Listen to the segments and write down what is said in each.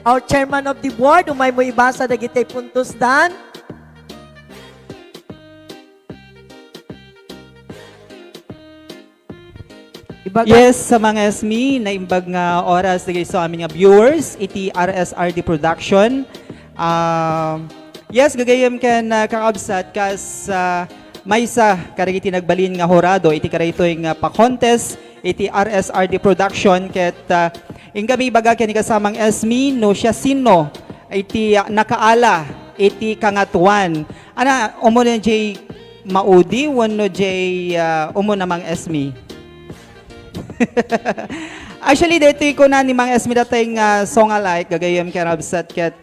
our chairman of the board, umay mo ibasa dagiti puntos dan. Ibaga, Yes, sa mga SME, naimbag nga oras digay sa aming nga viewers, iti RSRD Production. Yes, gagayam ken kakabsat kas may sa karigiti nagbalin nga horado, iti karito yung pa-contest, iti RSRD Production, ket ingami baga ken kasamang SME, no siya sino, iti nakaala, iti kangatuan. Ana, umo na jay maudi, wano jay umo namang SME. Actually, dito ko na ni mga esmi datay nga song alike, gagayam karabsat ket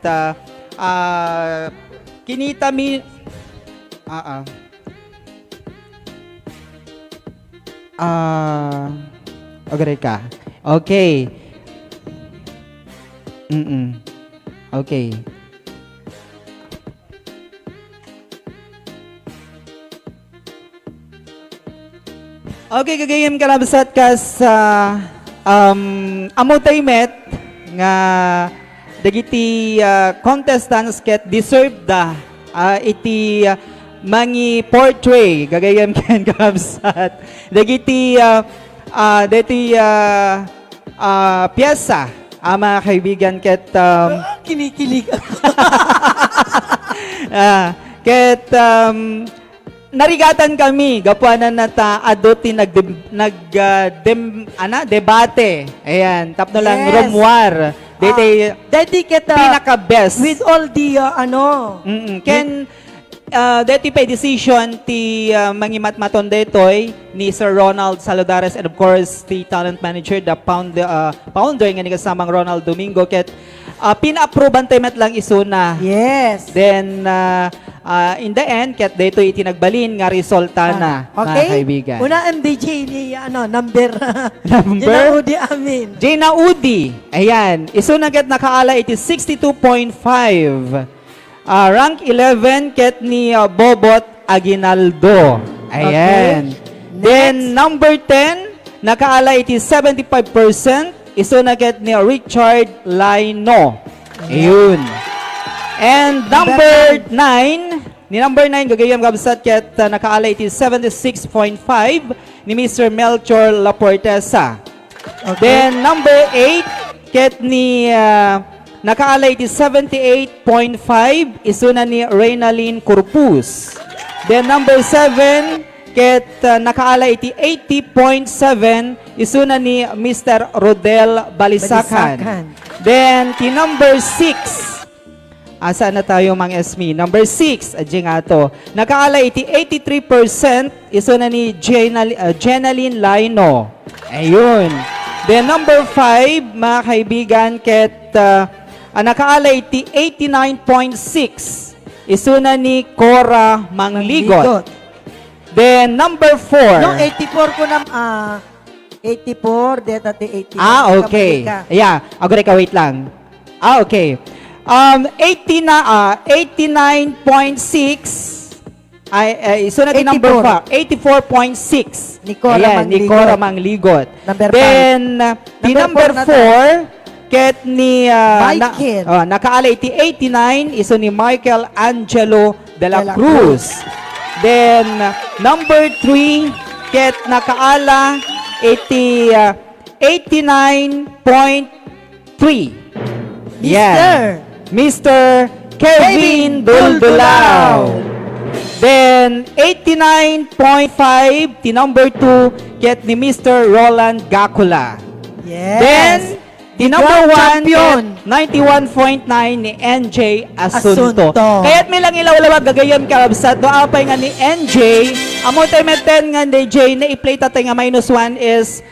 kinita mi okay ka. Okay. Okay. Okay, gagayam karabsat kas amutay met nga dagiti contestants ket deserve da iti mangi portray gagayam ken karabsat dagiti piyesa ama kaibigan ket kinikilig. ket narigatan kami gapuanan nata adoti debate. Ayan, tapno lang Yes. rumwar. Dete Dedicate pinaka best. with all the Ken deti pa decision ti mangimatmaton detoy ni Sir Ronald Saludares and of course the talent manager, the founder nga ni kasamang Ronald Domingo, ket pina-approvean tayo met lang isuna. yes. Then, in the end, ket dito itinagbalin nga resulta na, Okay? mga kaibigan. Una MDJ ni number. Number? Ginaudi amin. Jana Udi, ayan, isuna ket nakaala iti 62.5. Rank 11 ket ni Bobot Aguinaldo. Ayan. Okay. Then, number 10, nakaala iti 75%. Isuna ket ni Richard Laino. Ayun. And number 9, ni number 9 gagayam gabsat ket nakaala iti 76.5 ni Mr. Melchor Laportesa. Okay. Then number 8 ket ni nakaala iti 78.5 isuna ni Reynalyn Corpus. Then number 7 ket nakaala iti 80.7 isuna ni Mr. Rodel Balisacan. Then ti number 6, asa na tayo mga SME? Number 6, adjeng ato. Nakaala iti 83% isuna ni Jenaline Laino. Ayun. Then number 5, mga kaibigan, ket nakaala iti 89.6 isuna ni Cora Mangligot. Then number 4. No, 84 ko na, 84, deta ti 80. Okay. Yeah, agore ka, wait lang. Okay. 89.6 ay isunod yung number 4. 84.6. Ni Cora Ayan, Mangligot. ni Cora Mangligot. Number Then, the Number number four 4, ket ni Michael. nakaala iti 89, iso ni Michael Angelo de la Cruz. Then, number 3, ket nakaala iti 89.3. Yeah. Mr. Kevin Duldulao. Then, 89.5, ti number 2, ket ni Mr. Roland Gacula. Yes. Then, the number Grand 1, champion. 91.9 ni NJ Asunto. Asunto. Kaya't may lang ilawalawag gagayam karabsat. Doapay nga ni NJ. Amo tayo meten nga ni J na i-play tatay nga -1 is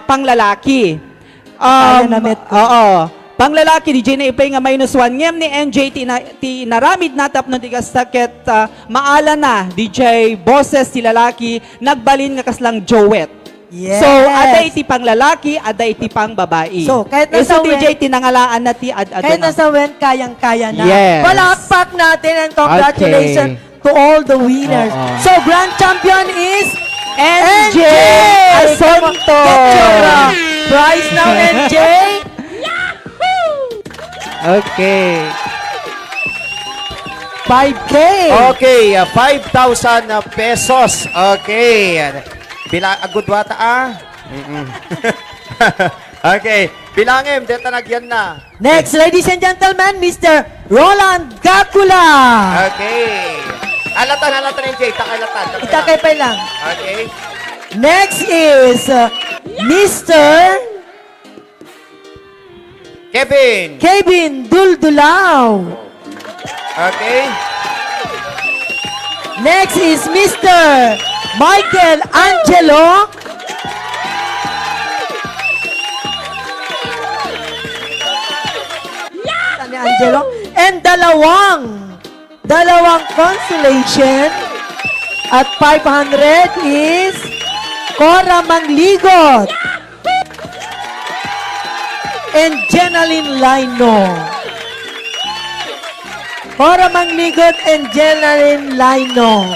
panglalaki. Kaya na met. Oo. Panglalaki di J na i-play nga -1. Ngem ni NJ ti naramid natap no tigas taket maala na DJ boses ti lalaki nagbalin nga kaslang Joet. Yes. So, ada iti pang lalaki, ada iti pang babae. So, kahit so, nasa DJ, tinangalaan na ti ad Kahit nasa wen, kayang-kaya na. Yes. Palakpak natin and congratulations to all the winners. Oo. So, grand champion is NJ Asunto. Get your prize now, NJ. Okay. 5K. Okay, 5,000 pesos. Okay. Good wata Mm-mm. Okay. Bilangin, dito nagyan na. Next, ladies and gentlemen, Mr. Roland Gacula. Okay. Halatan yung Jay. Takalatan. Itakay pa lang. Okay. Next is Mr. Kevin. Duldulao. Okay. Next is Mr. Michael Angelo. Ni Angelo. And dalawang consolation at 500 is Cora Mangligot and Jenaline Lino. Cora Mangligot and Jenaline Lino.